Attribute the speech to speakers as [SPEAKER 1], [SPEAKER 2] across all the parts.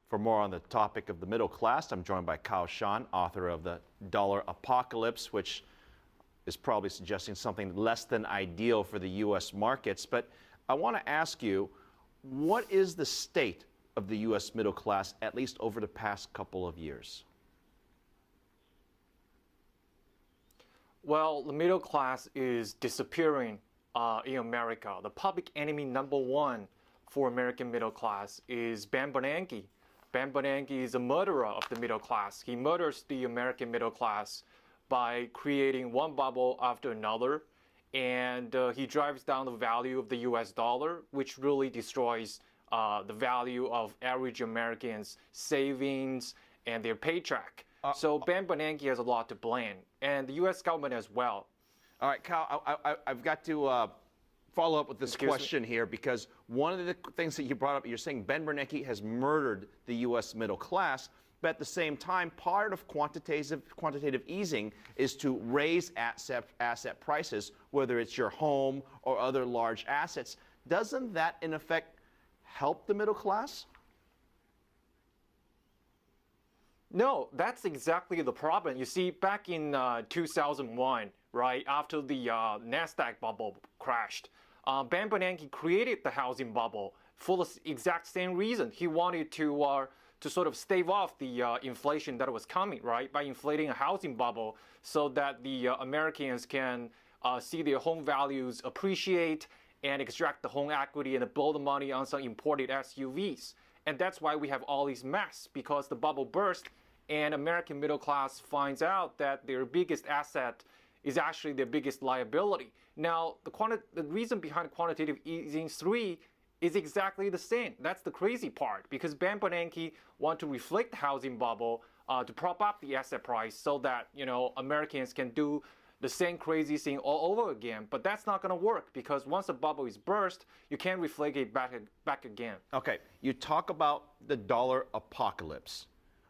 [SPEAKER 1] For more on the topic of the middle class, I'm joined by Cao Can, author of The Dollar Apocalypse, which is probably suggesting something less than ideal for the U.S. markets. But I want to ask you, what is the state of the U.S. middle class, at least over the past couple of years?
[SPEAKER 2] Well, the middle class is disappearing in America. The public enemy number one for American middle class is Ben Bernanke. Ben Bernanke is a murderer of the middle class. He murders the American middle class by creating one bubble after another, and he drives down the value of the US dollar, which really destroys the value of average Americans' savings and their paycheck. So Ben Bernanke has a lot to blame, and the US government as well.
[SPEAKER 1] All right, Cal, I've got to follow up with this question here, because one of the things that you brought up, you're saying Ben Bernanke has murdered the U.S. middle class, but at the same time, part of quantitative easing is to raise asset prices, whether it's your home or other large assets. Doesn't that, in effect, help the middle class?
[SPEAKER 2] No, that's exactly the problem. You see, back in 2001, right, after the NASDAQ bubble crashed, Ben Bernanke created the housing bubble for the exact same reason. He wanted to sort of stave off the inflation that was coming, right, by inflating a housing bubble so that the Americans can see their home values appreciate and extract the home equity and blow the money on some imported SUVs. And that's why we have all these mess, because the bubble burst and American middle class finds out that their biggest asset is actually their biggest liability. Now, the reason behind quantitative easing 3 is exactly the same. That's the crazy part, because Ben Bernanke want to reflect the housing bubble to prop up the asset price so that, you know, Americans can do the same crazy thing all over again. But that's not going to work, because once the bubble is burst, you can't reflate it back again.
[SPEAKER 1] Okay, you talk about the dollar apocalypse.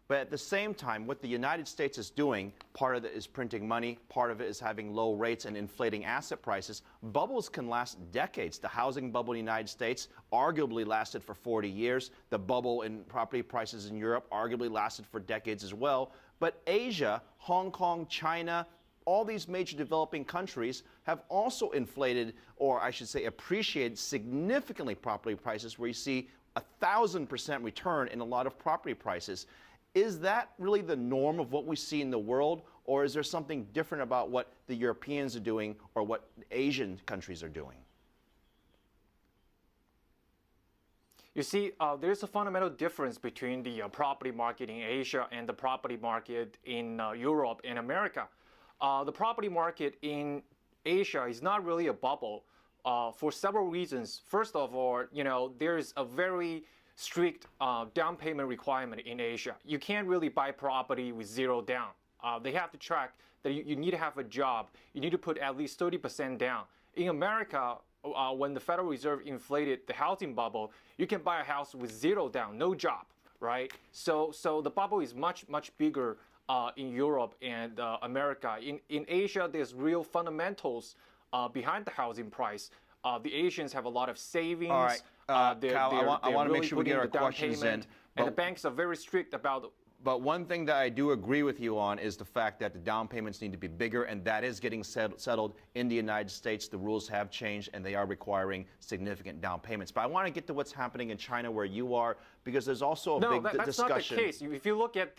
[SPEAKER 1] But at the same time, what the United States is doing, part of it is printing money, part of it is having low rates and inflating asset prices. Bubbles can last decades. The housing bubble in the United States arguably lasted for 40 years. The bubble in property prices in Europe arguably lasted for decades as well. But Asia, Hong Kong, China, all these major developing countries have also inflated, or I should say appreciated significantly property prices, where you see 1,000% return in a lot of property prices. Is that really the norm of what we see in the world, or is there something different about what the Europeans are doing or what Asian countries are doing?
[SPEAKER 2] You see, there's a fundamental difference between the property market in Asia and the property market in Europe and America. The property market in Asia is not really a bubble for several reasons. First of all, you know, there's a very strict down payment requirement in Asia. You can't really buy property with zero down. They have to track that you need to have a job. You need to put at least 30% down. In America, when the Federal Reserve inflated the housing bubble, you can buy a house with zero down, no job, right? So the bubble is much bigger in Europe and America. In Asia, there's real fundamentals behind the housing price. The Asians have a lot of savings.
[SPEAKER 1] All right. Cal, I want to make sure we get our questions in.
[SPEAKER 2] And the banks are very strict about.
[SPEAKER 1] But one thing that I do agree with you on is the fact that the down payments need to be bigger, and that is getting settled in the United States. The rules have changed, and they are requiring significant down payments. But I want to get to what's happening in China, where you are, because there's also a big discussion.
[SPEAKER 2] That's not the case. If you look at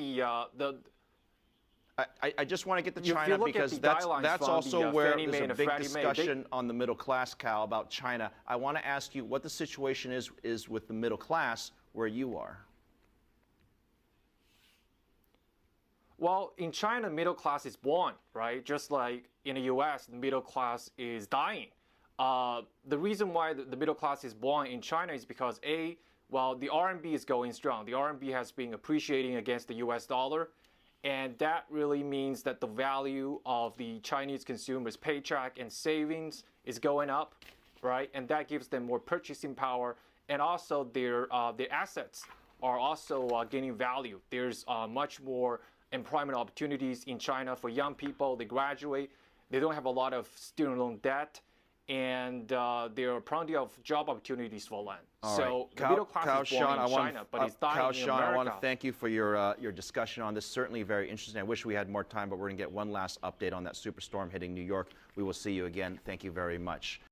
[SPEAKER 1] I just want to get to China, because that's also where there's a big discussion on the middle class, Cal, about China. I want to ask you what the situation is with the middle class where you are.
[SPEAKER 2] Well, in China, middle class is born, right? Just like in the US, the middle class is dying. The reason why the middle class is born in China is because the RMB is going strong. The RMB has been appreciating against the US dollar. And that really means that the value of the Chinese consumers' paycheck and savings is going up, right? And that gives them more purchasing power. And also their assets are also gaining value. There's much more employment opportunities in China for young people. They graduate. They don't have a lot of student loan debt. and there are plenty of job opportunities for land.
[SPEAKER 1] All
[SPEAKER 2] So
[SPEAKER 1] right.
[SPEAKER 2] the middle class is born in China, but it's dying
[SPEAKER 1] Cao
[SPEAKER 2] in
[SPEAKER 1] Can,
[SPEAKER 2] America.
[SPEAKER 1] I want to thank you for your discussion on this. Certainly very interesting. I wish we had more time, but we're going to get one last update on that superstorm hitting New York. We will see you again. Thank you very much.